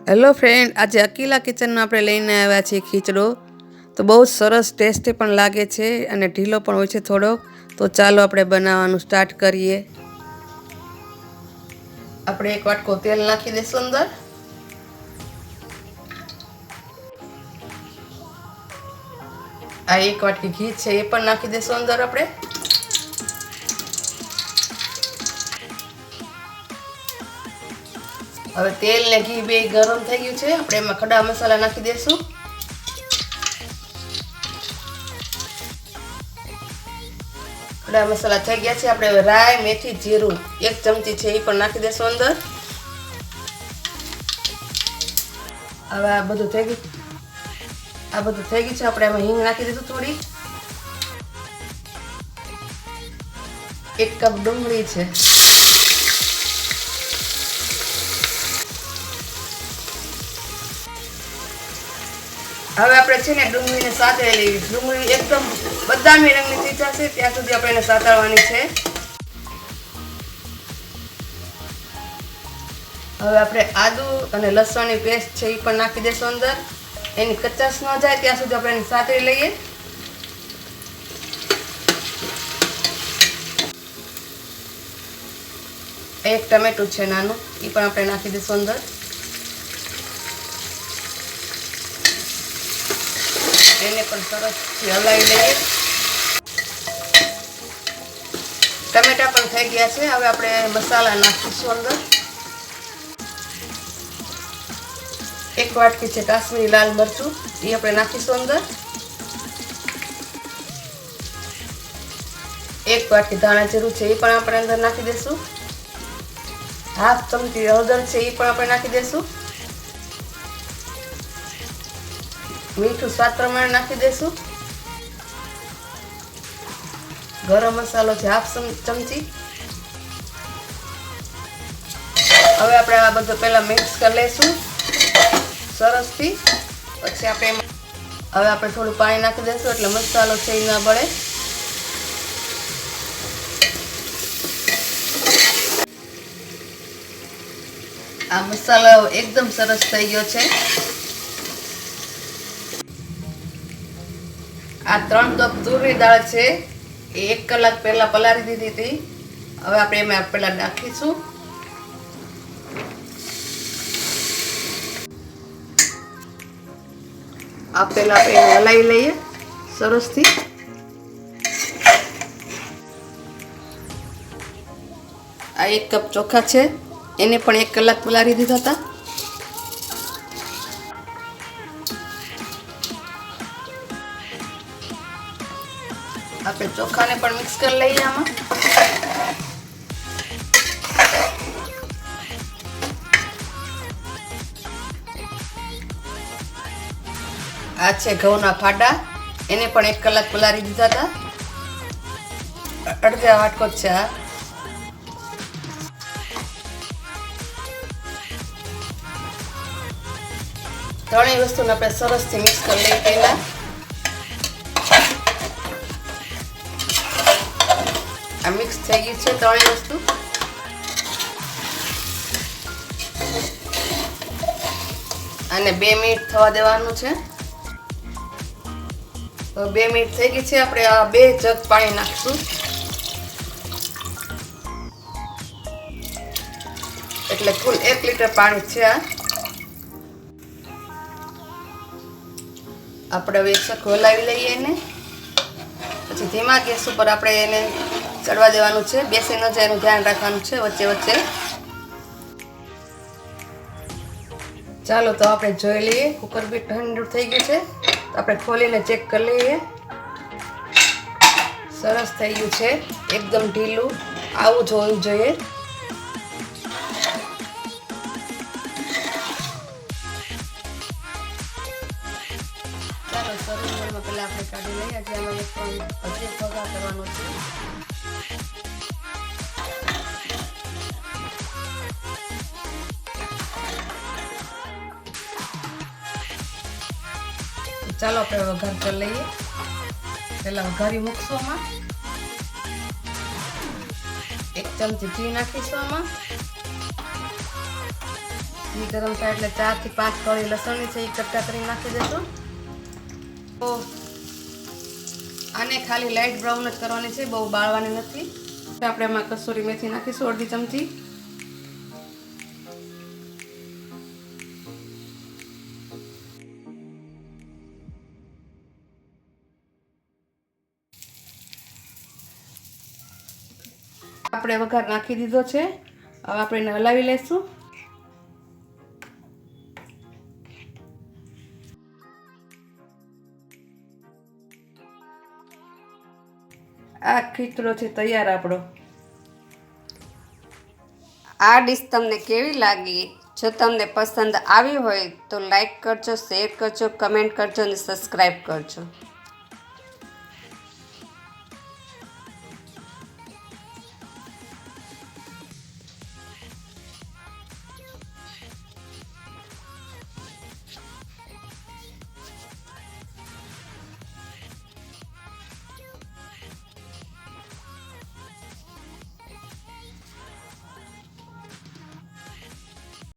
Hello friend, આજે અકીલા કિચનમાં આપણે લઈને આવ્યા છીએ ખીચડો. તો બહુ સરસ ટેસ્ટી પણ લાગે છે અને ઢીલો પણ હોય છે થોડો. તો ચાલો આપણે બનાવવાનું સ્ટાર્ટ કરીએ. આપણે એક વાટકો તેલ નાખી દઈશું અંદર. આ એક વાટકી ઘી છે એ પણ નાખી દઈશું અંદર આપણે. હવે તેલ ને ઘી બે ગરમ થઈ ગયું છે. આપણે એમાં ખડા મસાલા નાખી દઈશું. ખડા મસાલા થઈ ગયા છે. આપણે રાઈ, મેથી, જીરું 1 ચમચી છે એ પણ નાખી દઈશું અંદર. હવે આ બધું થઈ ગયું છે. આપણે એમાં હિંગ નાખી દઈશું થોડી. 1 કપ ડુંગળી છે. હવે આપણે છે ને ડુંગળીને સાતળી લેવી. ડુંગળી એકદમ બદામી રંગની થઈ જશે ત્યાં સુધી આપણે એને સાતળવાની છે. હવે આપણે આદુ અને લસણની પેસ્ટ છે એ પણ નાખી દઈશું અંદર. એની કચાશ ન જાય ત્યાં સુધી આપણે એને સાતળી લઈએ. એક ટમેટું છે નાનું, એ પણ આપણે નાખી દઈશું અંદર. એને પણ સરસથી હલાવી લઈએ. ટમેટા પણ થઈ ગયા છે. હવે આપણે મસાલા નાખીશું અંદર. 1 વાટકી છે કાશ્મીરી લાલ મરચું, એ આપણે નાખીશું અંદર. 1 વાટકી ધાણા જીરું છે એ પણ આપણે અંદર નાખી દઈશું. 1/2 ચમચી હળદર છે એ પણ આપણે નાખી દઈશું. મીઠું સ્વાદ પ્રમાણે નાખી દઈશું. ગરમ મસાલો છે 1/2 ચમચી. હવે આપણે આ બધું પહેલા મિક્સ કરી લઈશું સરસથી. પછી આપણે થોડું પાણી નાખી દઈશું એટલે મસાલો છે એ ના બળે. આ મસાલો એકદમ સરસ થઈ ગયો છે. આ 3 કપ તુરની દાળ છે એ 1 કલાક પહેલા પલાળી દીધી હતી. હવે આપણે એમાં પહેલા નાખીશું. આ પહેલા આપણે હલાવી લઈએ સરસથી. આ 1 કપ ચોખા છે એને પણ 1 કલાક પલાળી દીધા હતા. આપણે ચોખાને પણ મિક્સ કરી લઈએ આમાં. આ છે ઘઉંના ફાડા, એને પણ 1 કલાક પલાળી દીધા હતા. અડધા વાટકો છે આ. ત્રણેય વસ્તુને આપણે સરસથી મિક્સ કરી લઈએ પહેલા. આ મિક્સ થઈ ગઈ છે ત્રણેય વસ્તુ. અને 2 મિનિટ થવા દેવાનું છે. તો 2 મિનિટ થઈ ગઈ છે. આપણે આ 2 જગ પાણી નાખીશું એટલે કુલ 1 લીટર પાણી છે આ. આપણે હવે સરખું હલાવી લઈએ એને. પછી ધીમા ગેસ ઉપર આપણે એને ચડવા દેવાનું છે. બેસી ન જાય એનું ધ્યાન રાખવાનું છે વચ્ચે વચ્ચે. ચાલો તો આપણે જોઈ લઈએ. કુકર બી ઠંડુ થઈ ગયું છે. તો આપણે ખોલીને ચેક કરી લઈએ. સરસ થઈ ગયું છે, એકદમ ઢીલું. આવું જ હોવું જોઈએ. ચાલો સર્વિંગમાં પહેલા આપણે કાઢી લઈએ. હજી આમાં હજી વઘાર કરવાનો છે. ચાલો આપણે વઘાર કરી લઈએ. પહેલા વઘારી મૂકશું આમાં. 1 ચમચી ઘી નાખીશું આમાં. ઘી ગરમ થાય એટલે 4 થી 5 કળી લસણની છે એ કટકા કરી નાખી દેશું. તો આને ખાલી લાઇટ બ્રાઉન જ કરવાની છે, બહુ બાળવાની નથી. આપણે એમાં કસૂરી મેથી નાખીશું અડધી ચમચી. આપણે વઘાર નાખી દીધો છે. હવે આપણે એને હલાવી લઈશું. આ ખીચડો છે તૈયાર આપણો. આ ડીશ તમને કેવી લાગી? જો તમને પસંદ આવી હોય તો લાઈક કરજો, શેર કરજો, કમેન્ટ કરજો અને સબસ્ક્રાઈબ કરજો.